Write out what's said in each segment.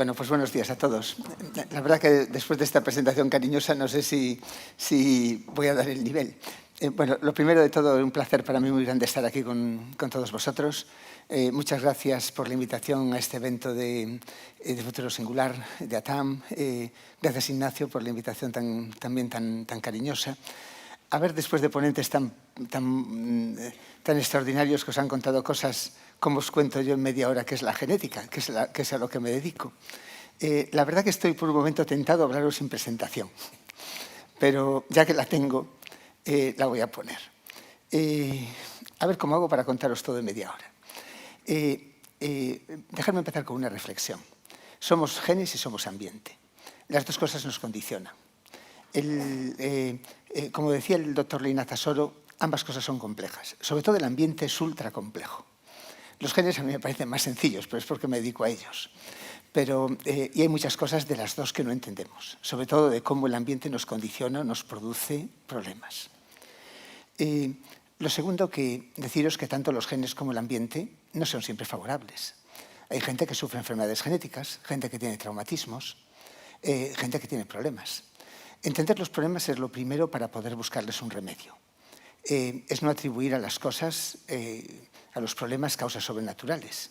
Bueno, pues buenos días a todos. La verdad que después de esta presentación cariñosa no sé si voy a dar el nivel. Bueno, lo primero de todo, un placer para mí muy grande estar aquí con todos vosotros. Muchas gracias por la invitación a este evento de Futuro Singular, de ATAM. Gracias, Ignacio, por la invitación también tan cariñosa. A ver, después de ponentes tan extraordinarios que os han contado cosas, como os cuento yo en media hora, que es la genética, que es a lo que me dedico. La verdad que estoy por un momento tentado a hablaros sin presentación, pero ya que la tengo, la voy a poner. A ver cómo hago para contaros todo en media hora. Dejadme empezar con una reflexión. Somos genes y somos ambiente. Las dos cosas nos condicionan. Como decía el doctor Leina Tasoro, ambas cosas son complejas. Sobre todo el ambiente es ultra complejo. Los genes a mí me parecen más sencillos, pero es porque me dedico a ellos. Y hay muchas cosas de las dos que no entendemos, sobre todo de cómo el ambiente nos condiciona, nos produce problemas. Lo segundo, que deciros que tanto los genes como el ambiente no son siempre favorables. Hay gente que sufre enfermedades genéticas, gente que tiene traumatismos, gente que tiene problemas. Entender los problemas es lo primero para poder buscarles un remedio. Es no atribuir a las cosas, a los problemas, causas sobrenaturales.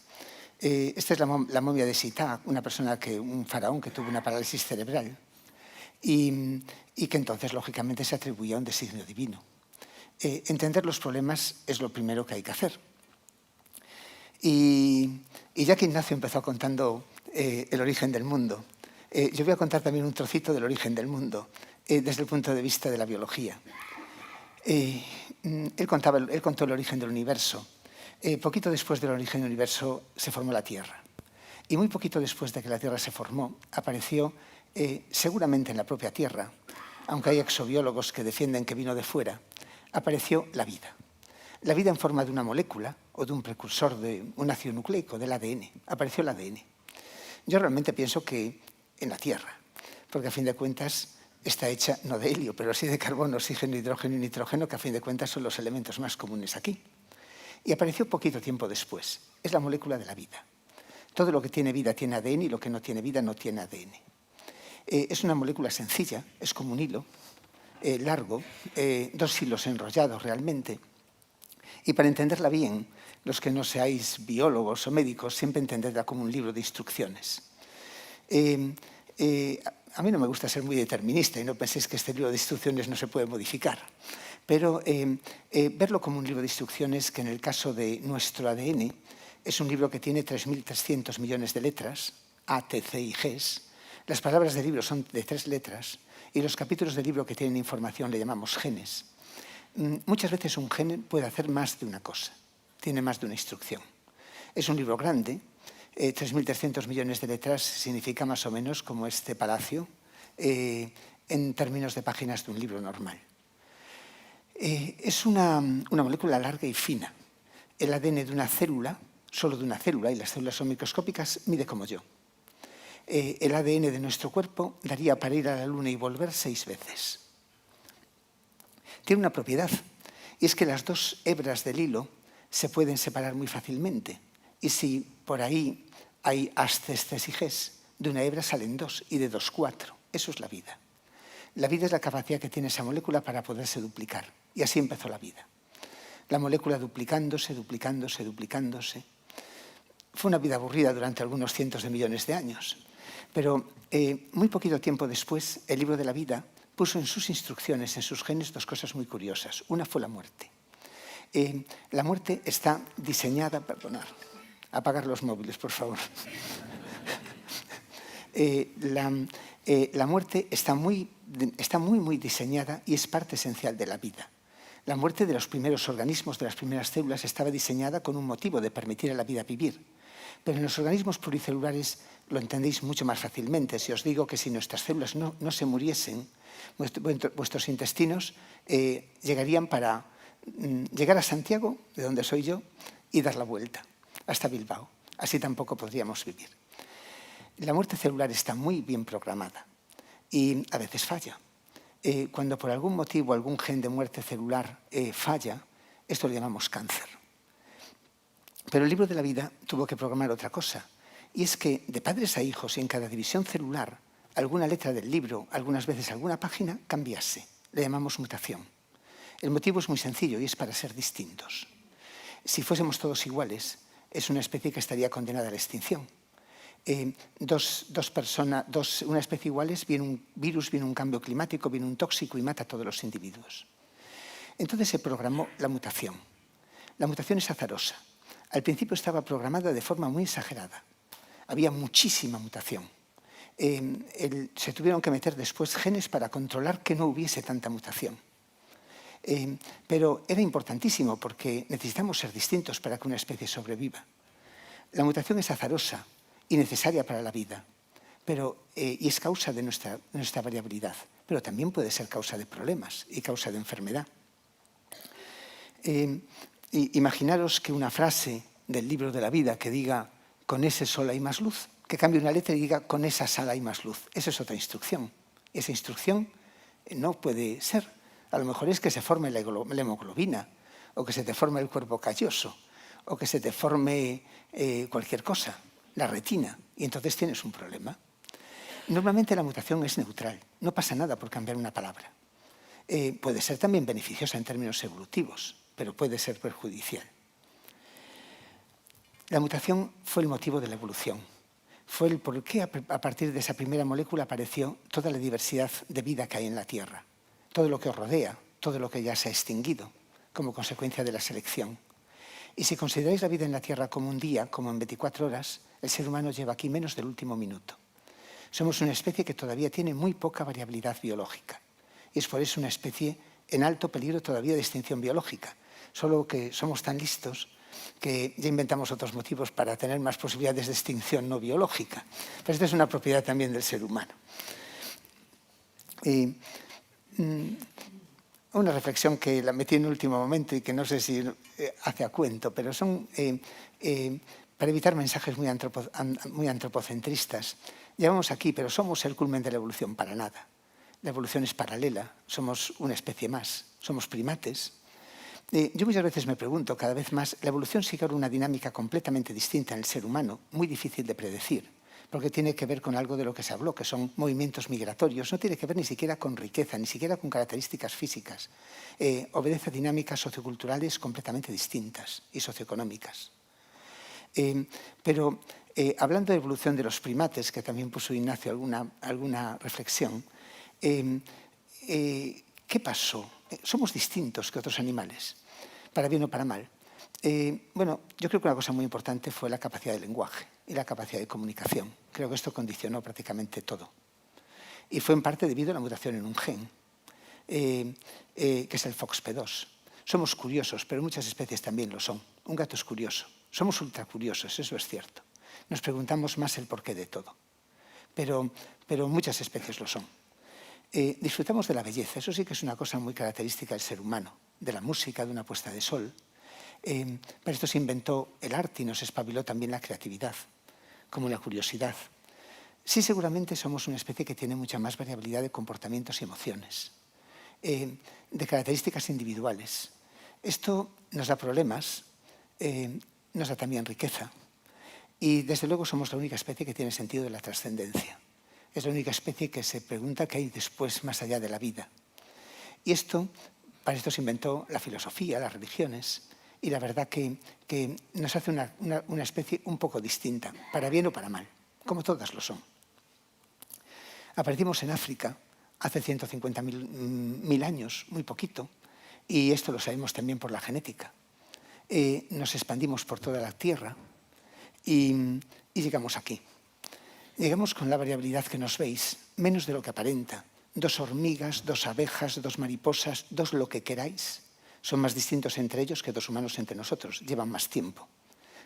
Esta es la momia de Sitá, un faraón que tuvo una parálisis cerebral y que entonces, lógicamente, se atribuía a un designio divino. Entender los problemas es lo primero que hay que hacer. Y ya que Ignacio empezó contando el origen del mundo, yo voy a contar también un trocito del origen del mundo, desde el punto de vista de la biología. Él contó el origen del universo. Poquito después del origen del universo se formó la Tierra. Y muy poquito después de que la Tierra se formó, apareció, seguramente en la propia Tierra, aunque hay exobiólogos que defienden que vino de fuera, apareció la vida. La vida en forma de una molécula o de un precursor de un ácido nucleico, del ADN. Apareció el ADN. Yo realmente pienso que en la Tierra, porque a fin de cuentas está hecha no de helio, pero sí de carbono, oxígeno, hidrógeno y nitrógeno, que a fin de cuentas son los elementos más comunes aquí. Y apareció poquito tiempo después. Es la molécula de la vida. Todo lo que tiene vida tiene ADN y lo que no tiene vida no tiene ADN. Es una molécula sencilla, es como un hilo largo, dos hilos enrollados realmente. Y para entenderla bien, los que no seáis biólogos o médicos, siempre entendedla como un libro de instrucciones. A mí no me gusta ser muy determinista y no penséis que este libro de instrucciones no se puede modificar. Pero verlo como un libro de instrucciones, que en el caso de nuestro ADN es un libro que tiene 3.300 millones de letras, A, T, C y Gs. Las palabras del libro son de 3 letras y los capítulos del libro que tienen información le llamamos genes. Muchas veces un gen puede hacer más de una cosa, tiene más de una instrucción. Es un libro grande, 3.300 millones de letras significa más o menos como este palacio en términos de páginas de un libro normal. Es una molécula larga y fina. El ADN de una célula, solo de una célula, y las células son microscópicas, mide como yo. El ADN de nuestro cuerpo daría para ir a la Luna y volver 6 veces. Tiene una propiedad, y es que las dos hebras del hilo se pueden separar muy fácilmente. Y si por ahí hay As, Cs, Cs y Gs, de una hebra salen 2 y de 2, 4. Eso es la vida. La vida es la capacidad que tiene esa molécula para poderse duplicar. Y así empezó la vida. La molécula duplicándose, duplicándose, duplicándose. Fue una vida aburrida durante algunos cientos de millones de años. Pero muy poquito tiempo después, el libro de la vida puso en sus instrucciones, en sus genes, 2 cosas muy curiosas. Una fue la muerte. La muerte está diseñada, perdonad, apagar los móviles, por favor. La muerte está muy diseñada y es parte esencial de la vida. La muerte de los primeros organismos, de las primeras células, estaba diseñada con un motivo de permitir a la vida vivir. Pero en los organismos pluricelulares lo entendéis mucho más fácilmente. Si os digo que si nuestras células no se muriesen, vuestros intestinos llegarían para llegar a Santiago, de donde soy yo, y dar la vuelta hasta Bilbao. Así tampoco podríamos vivir. La muerte celular está muy bien programada y a veces falla. Cuando por algún motivo algún gen de muerte celular falla, esto lo llamamos cáncer. Pero el libro de la vida tuvo que programar otra cosa, y es que de padres a hijos y en cada división celular, alguna letra del libro, algunas veces alguna página, cambiase. Le llamamos mutación. El motivo es muy sencillo y es para ser distintos. Si fuésemos todos iguales, es una especie que estaría condenada a la extinción. Una especie iguales, viene un virus, viene un cambio climático, viene un tóxico y mata a todos los individuos. Entonces se programó la mutación. La mutación es azarosa. Al principio estaba programada de forma muy exagerada. Había muchísima mutación. Se tuvieron que meter después genes para controlar que no hubiese tanta mutación. Pero era importantísimo porque necesitamos ser distintos para que una especie sobreviva. La mutación es azarosa y necesaria para la vida, y es causa de nuestra variabilidad, pero también puede ser causa de problemas y causa de enfermedad. Imaginaros que una frase del libro de la vida que diga con ese sol hay más luz, que cambie una letra y diga con esa sal hay más luz. Esa es otra instrucción. Esa instrucción no puede ser. A lo mejor es que se forme la hemoglobina, o que se te forme el cuerpo calloso, o que se te forme cualquier cosa, la retina, y entonces tienes un problema. Normalmente la mutación es neutral, no pasa nada por cambiar una palabra. Puede ser también beneficiosa en términos evolutivos, pero puede ser perjudicial. La mutación fue el motivo de la evolución. Fue el por qué a partir de esa primera molécula apareció toda la diversidad de vida que hay en la Tierra, todo lo que os rodea, todo lo que ya se ha extinguido como consecuencia de la selección. Y si consideráis la vida en la Tierra como un día, como en 24 horas, el ser humano lleva aquí menos del último minuto. Somos una especie que todavía tiene muy poca variabilidad biológica. Y es por eso una especie en alto peligro todavía de extinción biológica. Solo que somos tan listos que ya inventamos otros motivos para tener más posibilidades de extinción no biológica. Pero esta es una propiedad también del ser humano. Una reflexión que la metí en el último momento y que no sé si hace a cuento, pero son para evitar mensajes muy antropocentristas. Llevamos aquí, pero somos el culmen de la evolución para nada. La evolución es paralela, somos una especie más, somos primates. Yo muchas veces me pregunto, cada vez más, la evolución sigue ahora una dinámica completamente distinta en el ser humano, muy difícil de predecir, porque tiene que ver con algo de lo que se habló, que son movimientos migratorios. No tiene que ver ni siquiera con riqueza, ni siquiera con características físicas. Obedece a dinámicas socioculturales completamente distintas y socioeconómicas. Pero hablando de evolución de los primates, que también puso Ignacio alguna reflexión, ¿qué pasó? Somos distintos que otros animales, para bien o para mal. Bueno, yo creo que una cosa muy importante fue la capacidad de lenguaje y la capacidad de comunicación. Creo que esto condicionó prácticamente todo. Y fue en parte debido a la mutación en un gen, que es el FOXP2. Somos curiosos, pero muchas especies también lo son. Un gato es curioso. Somos ultracuriosos, eso es cierto. Nos preguntamos más el porqué de todo. Pero muchas especies lo son. Disfrutamos de la belleza, eso sí que es una cosa muy característica del ser humano, de la música, de una puesta de sol. Para esto se inventó el arte y nos espabiló también la creatividad, como la curiosidad. Sí, seguramente somos una especie que tiene mucha más variabilidad de comportamientos y emociones, de características individuales. Esto nos da problemas, nos da también riqueza. Y desde luego somos la única especie que tiene sentido de la trascendencia. Es la única especie que se pregunta qué hay después, más allá de la vida. Y para esto se inventó la filosofía, las religiones, y la verdad que nos hace una especie un poco distinta, para bien o para mal, como todas lo son. Aparecimos en África hace 150.000 años, muy poquito, y esto lo sabemos también por la genética. Nos expandimos por toda la Tierra y llegamos aquí. Llegamos con la variabilidad que nos veis, menos de lo que aparenta. 2 hormigas, 2 abejas, 2 mariposas, 2 lo que queráis. Son más distintos entre ellos que 2 humanos entre nosotros, llevan más tiempo.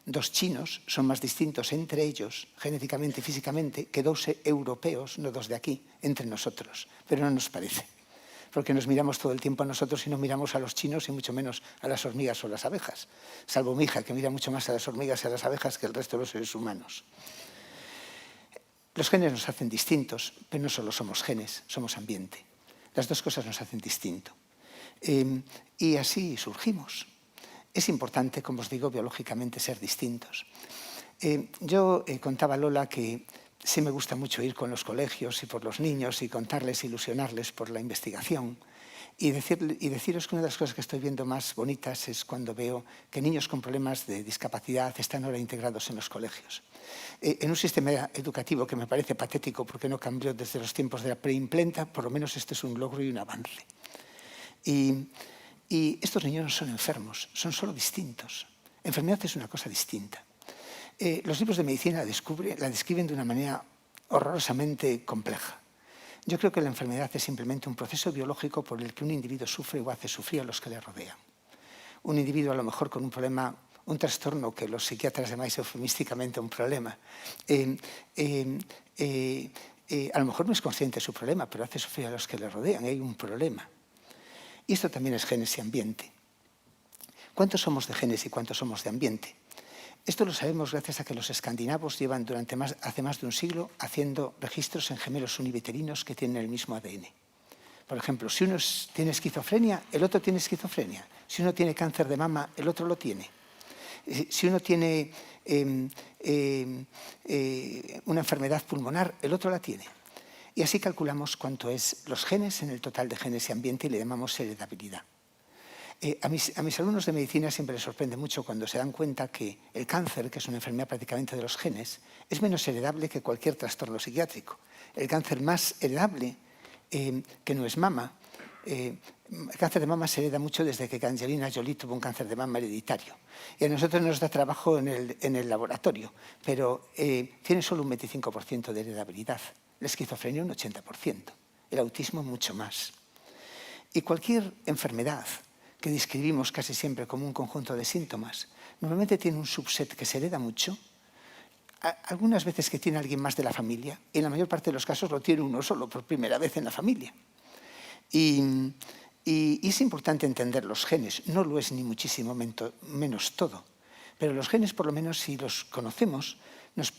2 chinos son más distintos entre ellos, genéticamente y físicamente, que 2 europeos, no 2 de aquí, entre nosotros. Pero no nos parece, porque nos miramos todo el tiempo a nosotros y no miramos a los chinos y mucho menos a las hormigas o las abejas, salvo mi hija, que mira mucho más a las hormigas y a las abejas que el resto de los seres humanos. Los genes nos hacen distintos, pero no solo somos genes, somos ambiente. Las 2 cosas nos hacen distinto. Y así surgimos. Es importante, como os digo, biológicamente ser distintos. Yo contaba a Lola que sí me gusta mucho ir con los colegios y por los niños y contarles, ilusionarles por la investigación. Y deciros que una de las cosas que estoy viendo más bonitas es cuando veo que niños con problemas de discapacidad están ahora integrados en los colegios. En un sistema educativo que me parece patético porque no cambió desde los tiempos de la preimprenta, por lo menos este es un logro y un avance. Y estos niños no son enfermos, son solo distintos. Enfermedad es una cosa distinta. Los libros de medicina la describen de una manera horrorosamente compleja. Yo creo que la enfermedad es simplemente un proceso biológico por el que un individuo sufre o hace sufrir a los que le rodean. Un individuo a lo mejor con un problema, un trastorno que los psiquiatras llamáis eufemísticamente un problema, a lo mejor no es consciente de su problema, pero hace sufrir a los que le rodean, hay un problema. Y esto también es genes y ambiente. ¿Cuántos somos de genes y cuántos somos de ambiente? Esto lo sabemos gracias a que los escandinavos llevan hace más de un siglo haciendo registros en gemelos univiterinos que tienen el mismo ADN. Por ejemplo, si uno tiene esquizofrenia, el otro tiene esquizofrenia. Si uno tiene cáncer de mama, el otro lo tiene. Si uno tiene una enfermedad pulmonar, el otro la tiene. Y así calculamos cuánto es los genes en el total de genes y ambiente y le llamamos heredabilidad. A mis alumnos de medicina siempre les sorprende mucho cuando se dan cuenta que el cáncer, que es una enfermedad prácticamente de los genes, es menos heredable que cualquier trastorno psiquiátrico. El cáncer más heredable, que no es mama, el cáncer de mama se hereda mucho desde que Angelina Jolie tuvo un cáncer de mama hereditario. Y a nosotros nos da trabajo en el laboratorio, pero tiene solo un 25% de heredabilidad. La esquizofrenia un 80%, el autismo mucho más. Y cualquier enfermedad que describimos casi siempre como un conjunto de síntomas, normalmente tiene un subset que se hereda mucho, algunas veces que tiene alguien más de la familia, y en la mayor parte de los casos lo tiene uno solo por primera vez en la familia. Y es importante entender los genes, no lo es ni muchísimo menos todo, pero los genes, por lo menos si los conocemos, nos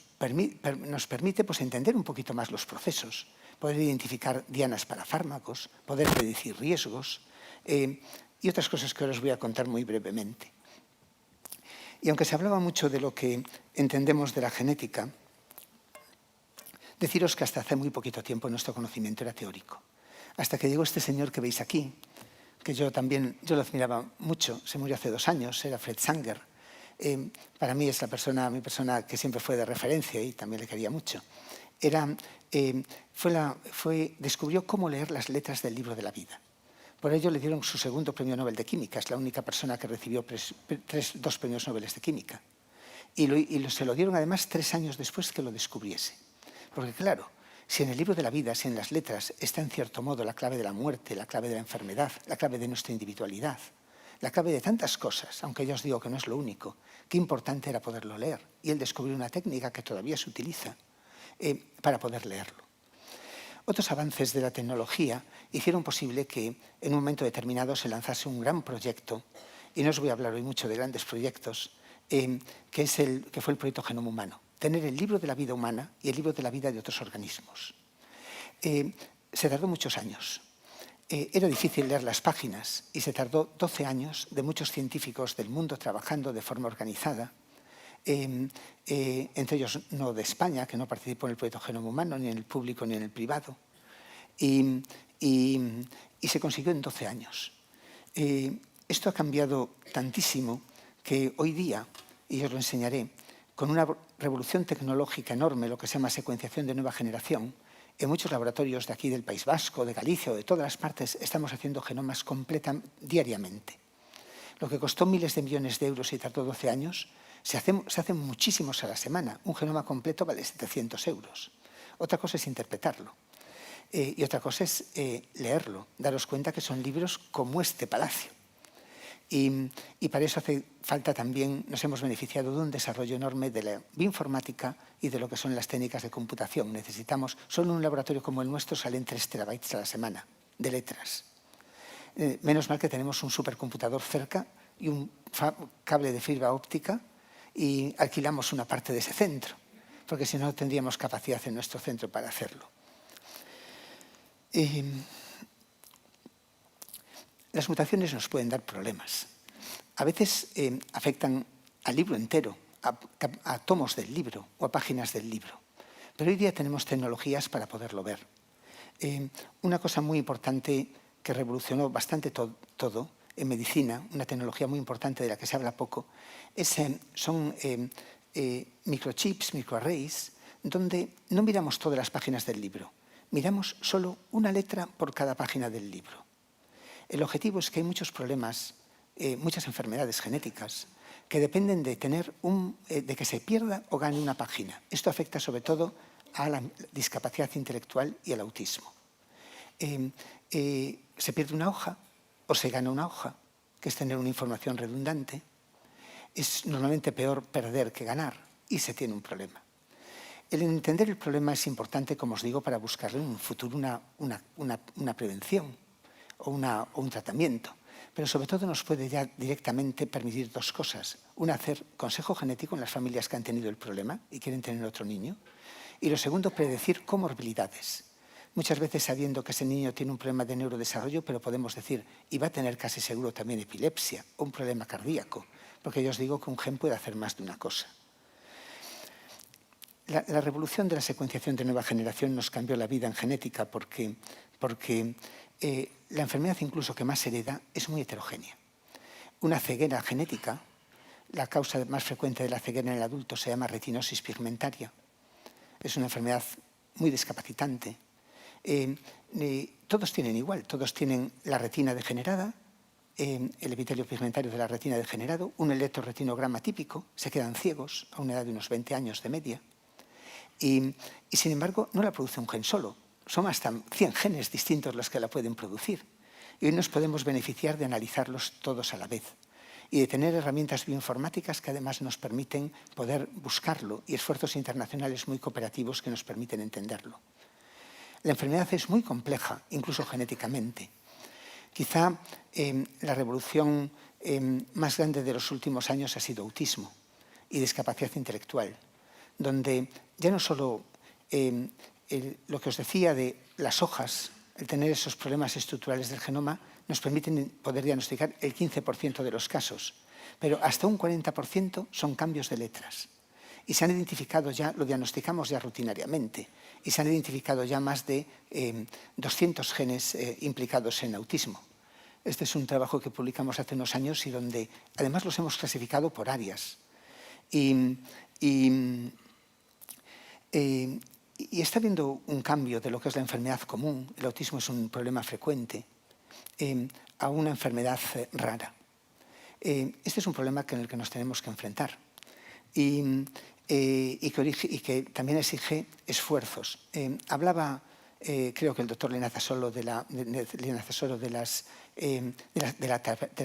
permite pues, entender un poquito más los procesos, poder identificar dianas para fármacos, poder predecir riesgos, y otras cosas que ahora os voy a contar muy brevemente. Y aunque se hablaba mucho de lo que entendemos de la genética, deciros que hasta hace muy poquito tiempo nuestro conocimiento era teórico. Hasta que llegó este señor que veis aquí, que yo lo admiraba mucho, se murió hace 2 años, era Fred Sanger. Para mí es mi persona que siempre fue de referencia y también le quería mucho. Descubrió cómo leer las letras del libro de la vida. Por ello le dieron su segundo premio Nobel de Química. Es la única persona que recibió 2 premios Nobel de Química. Y se lo dieron además 3 años después que lo descubriese. Porque claro, si en el libro de la vida, si en las letras está en cierto modo la clave de la muerte, la clave de la enfermedad, la clave de nuestra individualidad, la clave de tantas cosas, aunque yo os digo que no es lo único, qué importante era poderlo leer. Y él descubrió una técnica que todavía se utiliza para poder leerlo. Otros avances de la tecnología hicieron posible que en un momento determinado se lanzase un gran proyecto, y no os voy a hablar hoy mucho de grandes proyectos, que fue el proyecto Genoma Humano. Tener el libro de la vida humana y el libro de la vida de otros organismos. Se tardó muchos años. Era difícil leer las páginas y se tardó 12 años de muchos científicos del mundo trabajando de forma organizada, entre ellos no de España, que no participó en el proyecto Genoma Humano, ni en el público ni en el privado, y se consiguió en 12 años. Esto ha cambiado tantísimo que hoy día, y os lo enseñaré, con una revolución tecnológica enorme, lo que se llama secuenciación de nueva generación, en muchos laboratorios de aquí del País Vasco, de Galicia o de todas las partes, estamos haciendo genomas diariamente. Lo que costó miles de millones de euros y tardó 12 años, se hacen muchísimos a la semana. Un genoma completo vale 700 euros. Otra cosa es interpretarlo. Y otra cosa es leerlo, daros cuenta que son libros como este palacio. Y para eso hace falta también, nos hemos beneficiado de un desarrollo enorme de la bioinformática y de lo que son las técnicas de computación. Necesitamos, solo en un laboratorio como el nuestro salen 3 terabytes a la semana de letras. Menos mal que tenemos un supercomputador cerca y un cable de fibra óptica y alquilamos una parte de ese centro, porque si no tendríamos capacidad en nuestro centro para hacerlo. Las mutaciones nos pueden dar problemas. A veces afectan al libro entero, a tomos del libro o a páginas del libro. Pero hoy día tenemos tecnologías para poderlo ver. Una cosa muy importante que revolucionó bastante todo en medicina, una tecnología muy importante de la que se habla poco, son microchips, microarrays, donde no miramos todas las páginas del libro, miramos solo una letra por cada página del libro. El objetivo es que hay muchos problemas, muchas enfermedades genéticas, que dependen de de que se pierda o gane una página. Esto afecta sobre todo a la discapacidad intelectual y al autismo. Se pierde una hoja o se gana una hoja, que es tener una información redundante. Es normalmente peor perder que ganar y se tiene un problema. El entender el problema es importante, como os digo, para buscarle en un futuro una prevención o un tratamiento. Pero sobre todo nos puede ya directamente permitir dos cosas. Una, hacer consejo genético en las familias que han tenido el problema y quieren tener otro niño. Y lo segundo, predecir comorbilidades. Muchas veces sabiendo que ese niño tiene un problema de neurodesarrollo, pero podemos decir, y va a tener casi seguro también epilepsia o un problema cardíaco, porque yo os digo que un gen puede hacer más de una cosa. La revolución de la secuenciación de nueva generación nos cambió la vida en genética porque la enfermedad incluso que más se hereda es muy heterogénea. Una ceguera genética, la causa más frecuente de la ceguera en el adulto se llama retinosis pigmentaria. Es una enfermedad muy discapacitante. Todos tienen igual, todos tienen la retina degenerada, el epitelio pigmentario de la retina degenerado, un electroretinograma típico, se quedan ciegos a una edad de unos 20 años de media. Y sin embargo, no la produce un gen solo. Son hasta 100 genes distintos los que la pueden producir. Y hoy nos podemos beneficiar de analizarlos todos a la vez y de tener herramientas bioinformáticas que además nos permiten poder buscarlo y esfuerzos internacionales muy cooperativos que nos permiten entenderlo. La enfermedad es muy compleja, incluso genéticamente. Quizá la revolución más grande de los últimos años ha sido autismo y discapacidad intelectual, donde ya no solo lo que os decía de las hojas, el tener esos problemas estructurales del genoma, nos permiten poder diagnosticar el 15% de los casos, pero hasta un 40% son cambios de letras. Y se han identificado ya, lo diagnosticamos ya rutinariamente, y se han identificado ya más de 200 genes implicados en autismo. Este es un trabajo que publicamos hace unos años y donde además los hemos clasificado por áreas. Y está habiendo un cambio de lo que es la enfermedad común, el autismo es un problema frecuente, a una enfermedad rara. Este es un problema en el que nos tenemos que enfrentar y que también exige esfuerzos. Hablaba, creo que el doctor Linazasolo de la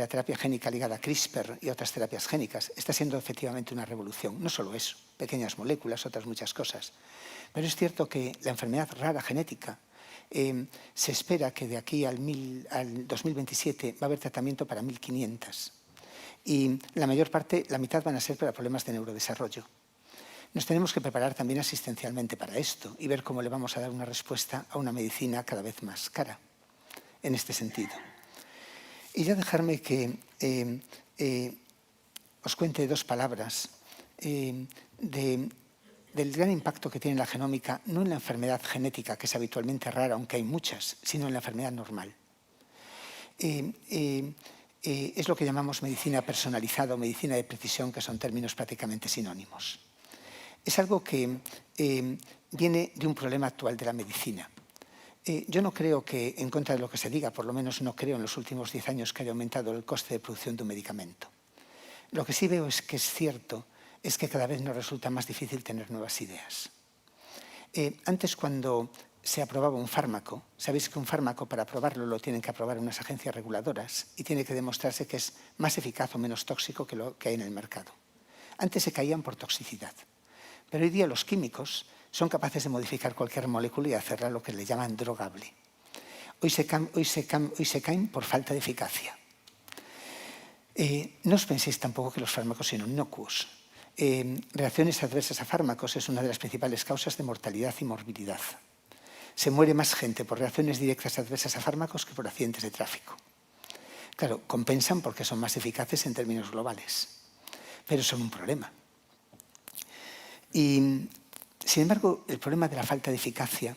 terapia génica ligada a CRISPR y otras terapias génicas. Está siendo efectivamente una revolución. No solo eso, pequeñas moléculas, otras muchas cosas. Pero es cierto que la enfermedad rara genética se espera que de aquí al 2027 va a haber tratamiento para 1.500. Y la mayor parte, la mitad van a ser para problemas de neurodesarrollo. Nos tenemos que preparar también asistencialmente para esto y ver cómo le vamos a dar una respuesta a una medicina cada vez más cara en este sentido. Y ya dejarme que os cuente dos palabras del gran impacto que tiene la genómica, no en la enfermedad genética, que es habitualmente rara, aunque hay muchas, sino en la enfermedad normal. Es lo que llamamos medicina personalizada o medicina de precisión, que son términos prácticamente sinónimos. Es algo que viene de un problema actual de la medicina. Yo no creo que, en contra de lo que se diga, por lo menos no creo en los últimos 10 años que haya aumentado el coste de producción de un medicamento. Lo que sí veo es que es cierto, es que cada vez nos resulta más difícil tener nuevas ideas. Antes, cuando se aprobaba un fármaco, sabéis que un fármaco para aprobarlo lo tienen que aprobar unas agencias reguladoras y tiene que demostrarse que es más eficaz o menos tóxico que lo que hay en el mercado. Antes se caían por toxicidad, pero hoy día los químicos son capaces de modificar cualquier molécula y hacerla lo que le llaman drogable. Hoy se caen por falta de eficacia. No os penséis tampoco que los fármacos son inocuos. Reacciones adversas a fármacos es una de las principales causas de mortalidad y morbilidad. Se muere más gente por reacciones directas adversas a fármacos que por accidentes de tráfico. Claro, compensan porque son más eficaces en términos globales, pero son un problema. Y, sin embargo, el problema de la falta de eficacia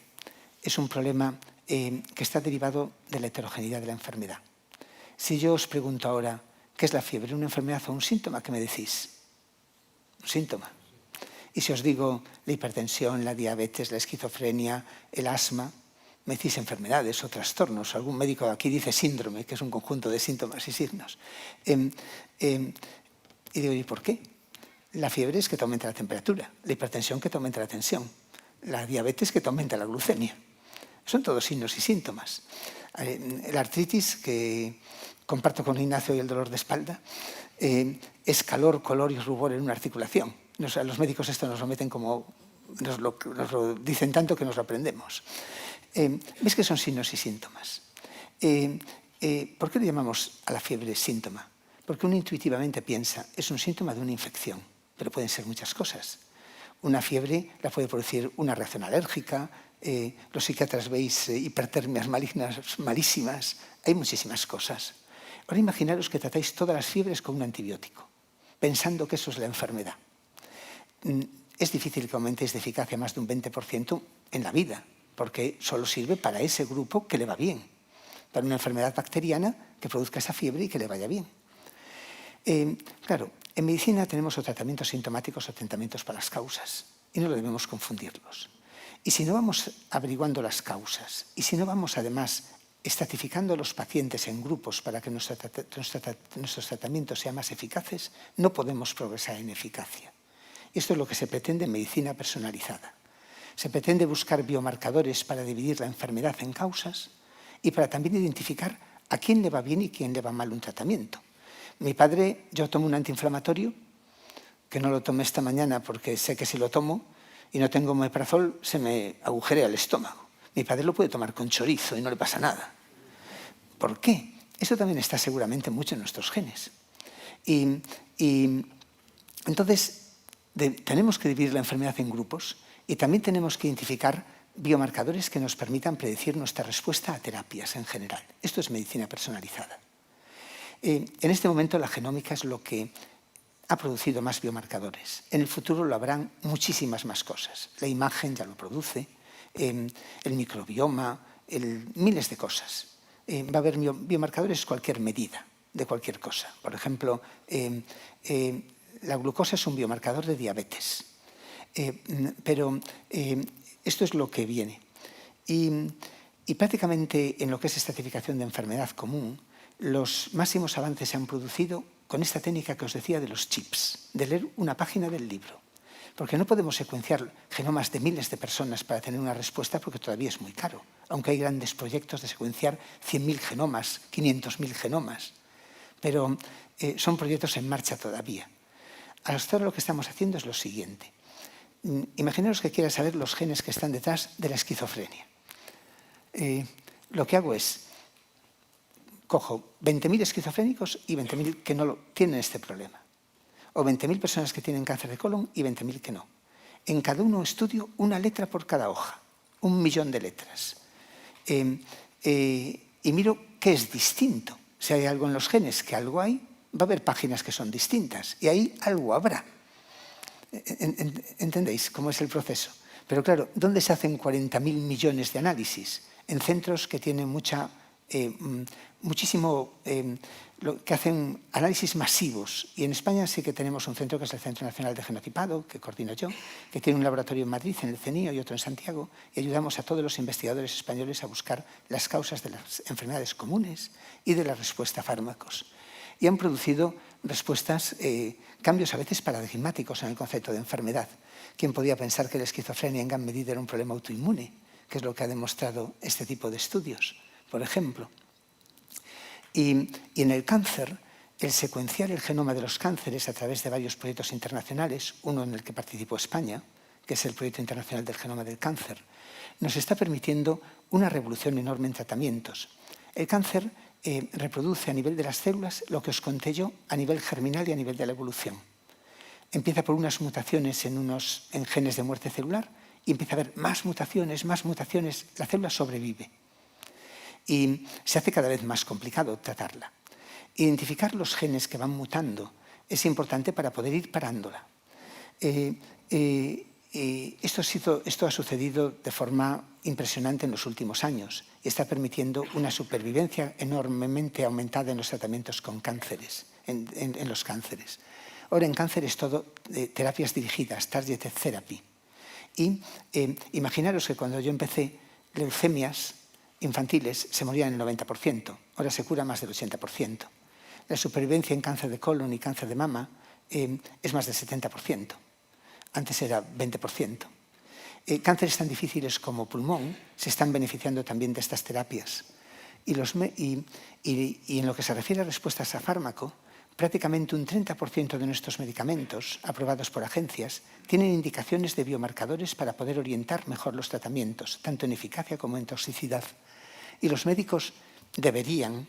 es un problema que está derivado de la heterogeneidad de la enfermedad. Si yo os pregunto ahora, ¿qué es la fiebre? ¿Una enfermedad o un síntoma? ¿Qué me decís? Un síntoma. Y si os digo la hipertensión, la diabetes, la esquizofrenia, el asma, me decís enfermedades o trastornos. Algún médico aquí dice síndrome, que es un conjunto de síntomas y signos. Y digo, ¿y por qué? La fiebre es que te aumenta la temperatura, la hipertensión que te aumenta la tensión, la diabetes que te aumenta la glucemia. Son todos signos y síntomas. La artritis, que comparto con Ignacio, y el dolor de espalda, es calor, color y rubor en una articulación. Los médicos esto nos lo meten como, nos lo dicen tanto que nos lo aprendemos. ¿Ves que son signos y síntomas? ¿Por qué le llamamos a la fiebre síntoma? Porque uno intuitivamente piensa, es un síntoma de una infección, pero pueden ser muchas cosas. Una fiebre la puede producir una reacción alérgica, los psiquiatras veis hipertermias malignas malísimas, hay muchísimas cosas. Ahora imaginaros que tratáis todas las fiebres con un antibiótico, pensando que eso es la enfermedad. Es difícil que aumentéis de eficacia más de un 20% en la vida, porque solo sirve para ese grupo que le va bien, para una enfermedad bacteriana que produzca esa fiebre y que le vaya bien. Claro, en medicina tenemos o tratamientos sintomáticos o tratamientos para las causas, y no lo debemos confundirlos. Y si no vamos averiguando las causas, y si no vamos además estratificando a los pacientes en grupos para que nuestros tratamientos sean más eficaces, no podemos progresar en eficacia. Esto es lo que se pretende en medicina personalizada. Se pretende buscar biomarcadores para dividir la enfermedad en causas y para también identificar a quién le va bien y quién le va mal un tratamiento. Mi padre, yo tomo un antiinflamatorio, que no lo tomé esta mañana porque sé que si lo tomo y no tengo omeprazol, se me agujerea el estómago. Mi padre lo puede tomar con chorizo y no le pasa nada. ¿Por qué? Eso también está seguramente mucho en nuestros genes. Y entonces tenemos que dividir la enfermedad en grupos y también tenemos que identificar biomarcadores que nos permitan predecir nuestra respuesta a terapias en general. Esto es medicina personalizada. En este momento la genómica es lo que ha producido más biomarcadores. En el futuro lo habrán muchísimas más cosas. La imagen ya lo produce, el microbioma, miles de cosas. Va a haber biomarcadores cualquier medida, de cualquier cosa. Por ejemplo, la glucosa es un biomarcador de diabetes. Pero esto es lo que viene. Y prácticamente en lo que es estratificación de enfermedad común, los máximos avances se han producido con esta técnica que os decía de los chips, de leer una página del libro. Porque no podemos secuenciar genomas de miles de personas para tener una respuesta porque todavía es muy caro, aunque hay grandes proyectos de secuenciar 100.000 genomas, 500.000 genomas. Pero son proyectos en marcha todavía. Hasta ahora lo que estamos haciendo es lo siguiente. Imaginaos que quieras saber los genes que están detrás de la esquizofrenia. Lo que hago es, cojo 20.000 esquizofrénicos y 20.000 que no tienen este problema. O 20.000 personas que tienen cáncer de colon y 20.000 que no. En cada uno estudio una letra por cada hoja, 1.000.000 de letras. Y miro qué es distinto. Si hay algo en los genes, que algo hay, va a haber páginas que son distintas y ahí algo habrá. ¿Entendéis cómo es el proceso? Pero claro, ¿dónde se hacen 40.000 millones de análisis? En centros que tienen muchísimo, que hacen análisis masivos. Y en España sí que tenemos un centro que es el Centro Nacional de Genotipado, que coordino yo, que tiene un laboratorio en Madrid, en el CENIO, y otro en Santiago, y ayudamos a todos los investigadores españoles a buscar las causas de las enfermedades comunes y de la respuesta a fármacos. Y han producido respuestas, cambios a veces paradigmáticos en el concepto de enfermedad. ¿Quién podía pensar que la esquizofrenia en gran medida era un problema autoinmune? Que es lo que ha demostrado este tipo de estudios, por ejemplo. Y en el cáncer, el secuenciar el genoma de los cánceres a través de varios proyectos internacionales, uno en el que participó España, que es el Proyecto Internacional del Genoma del Cáncer, nos está permitiendo una revolución enorme en tratamientos. El cáncer reproduce a nivel de las células lo que os conté yo a nivel germinal y a nivel de la evolución. Empieza por unas mutaciones en genes de muerte celular y empieza a haber más mutaciones, la célula sobrevive. Y se hace cada vez más complicado tratarla. Identificar los genes que van mutando es importante para poder ir parándola. Esto ha sucedido de forma impresionante en los últimos años y está permitiendo una supervivencia enormemente aumentada en los tratamientos con cánceres, en los cánceres. Ahora en cáncer es todo terapias dirigidas, targeted therapy. Y imaginaros que cuando yo empecé, leucemias infantiles se morían en el 90%, ahora se cura más del 80%. La supervivencia en cáncer de colon y cáncer de mama es más del 70%. Antes era 20%. Cánceres tan difíciles como pulmón se están beneficiando también de estas terapias. Y en lo que se refiere a respuestas a fármaco, prácticamente un 30% de nuestros medicamentos aprobados por agencias tienen indicaciones de biomarcadores para poder orientar mejor los tratamientos, tanto en eficacia como en toxicidad. Y los médicos deberían,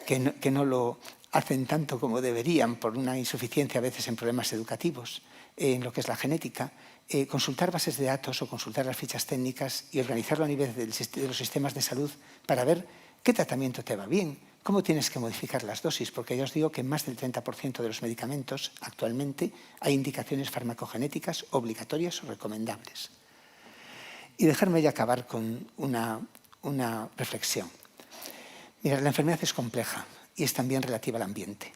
que no lo hacen tanto como deberían por una insuficiencia a veces en problemas educativos, en lo que es la genética, consultar bases de datos o consultar las fichas técnicas y organizarlo a nivel de los sistemas de salud para ver qué tratamiento te va bien, cómo tienes que modificar las dosis, porque ya os digo que en más del 30% de los medicamentos actualmente hay indicaciones farmacogenéticas obligatorias o recomendables. Y dejarme ya acabar con una reflexión. Mirad, la enfermedad es compleja y es también relativa al ambiente.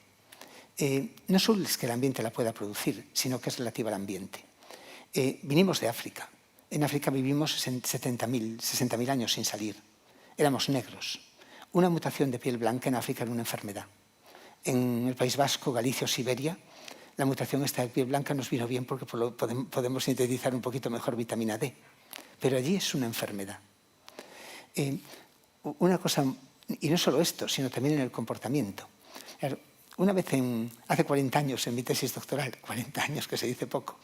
No solo es que el ambiente la pueda producir, sino que es relativa al ambiente. Vinimos de África. En África vivimos 60.000 años sin salir. Éramos negros. Una mutación de piel blanca en África era una enfermedad. En el País Vasco, Galicia o Siberia, la mutación esta de piel blanca nos vino bien porque podemos sintetizar un poquito mejor vitamina D. Pero allí es una enfermedad. Una cosa, y no solo esto, sino también en el comportamiento. Una vez hace 40 años en mi tesis doctoral, 40 años que se dice poco,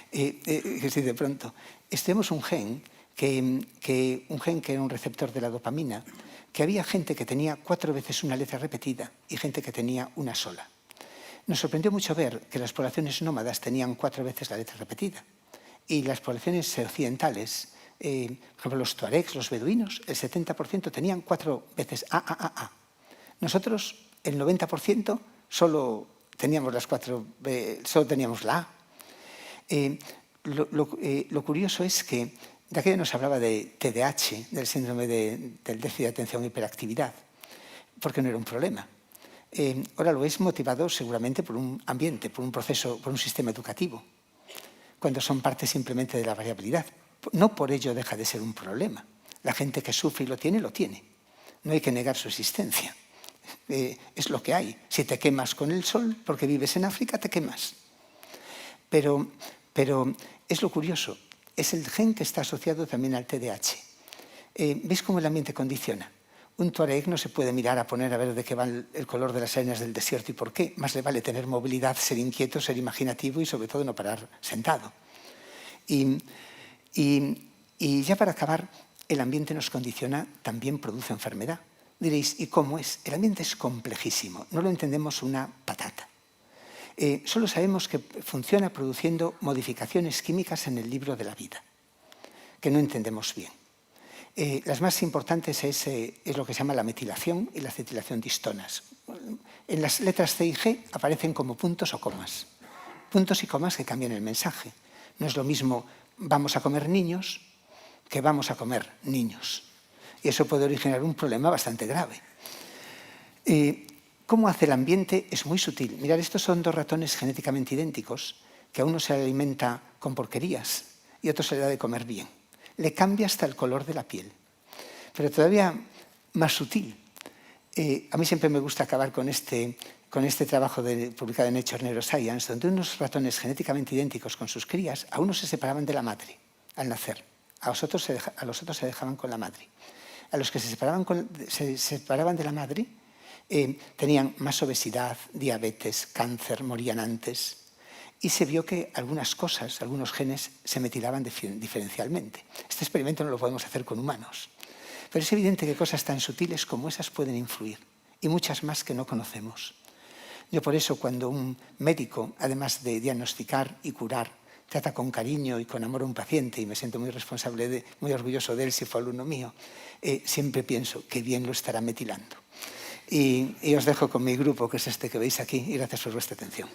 que se dice pronto, estudiamos un gen que era un receptor de la dopamina, que había gente que tenía 4 veces una letra repetida y gente que tenía una sola. Nos sorprendió mucho ver que las poblaciones nómadas tenían 4 veces la letra repetida y las poblaciones occidentales, por ejemplo los tuaregs, los beduinos, el 70% tenían 4 veces A. Nosotros, el 90%, solo teníamos solo teníamos la A. Lo curioso es que de aquello nos hablaba de TDAH, del síndrome del déficit de atención e hiperactividad, porque no era un problema. Ahora lo es motivado seguramente por un ambiente, por un proceso, por un sistema educativo, cuando son parte simplemente de la variabilidad. No por ello deja de ser un problema. La gente que sufre y lo tiene, lo tiene. No hay que negar su existencia. Es lo que hay. Si te quemas con el sol, porque vives en África, te quemas. Pero es lo curioso. Es el gen que está asociado también al TDAH. ¿Veis cómo el ambiente condiciona? Un tuareg no se puede mirar a poner a ver de qué va el color de las arenas del desierto y por qué. Más le vale tener movilidad, ser inquieto, ser imaginativo y sobre todo no parar sentado. Y ya para acabar, el ambiente nos condiciona, también produce enfermedad. Diréis, ¿y cómo es? El ambiente es complejísimo, no lo entendemos una patata. Solo sabemos que funciona produciendo modificaciones químicas en el libro de la vida, que no entendemos bien. Las más importantes es lo que se llama la metilación y la acetilación de histonas. En las letras C y G aparecen como puntos o comas. Puntos y comas que cambian el mensaje. No es lo mismo vamos a comer niños que vamos a comer niños. Y eso puede originar un problema bastante grave. ¿Cómo hace el ambiente? Es muy sutil. Mirad, estos son 2 ratones genéticamente idénticos que a uno se le alimenta con porquerías y a otro se le da de comer bien. Le cambia hasta el color de la piel. Pero todavía más sutil. A mí siempre me gusta acabar con este trabajo publicado en Nature Neuroscience, donde unos ratones genéticamente idénticos con sus crías, a unos se separaban de la madre al nacer, a los otros se dejaban con la madre. A los que se separaban de la madre tenían más obesidad, diabetes, cáncer, morían antes. Y se vio que algunas cosas, algunos genes, se metilaban diferencialmente. Este experimento no lo podemos hacer con humanos. Pero es evidente que cosas tan sutiles como esas pueden influir, y muchas más que no conocemos. Yo por eso, cuando un médico, además de diagnosticar y curar, trata con cariño y con amor a un paciente, y me siento muy responsable, muy orgulloso de él si fue alumno mío, siempre pienso que bien lo estará metilando. Y os dejo con mi grupo, que es este que veis aquí, y gracias por vuestra atención.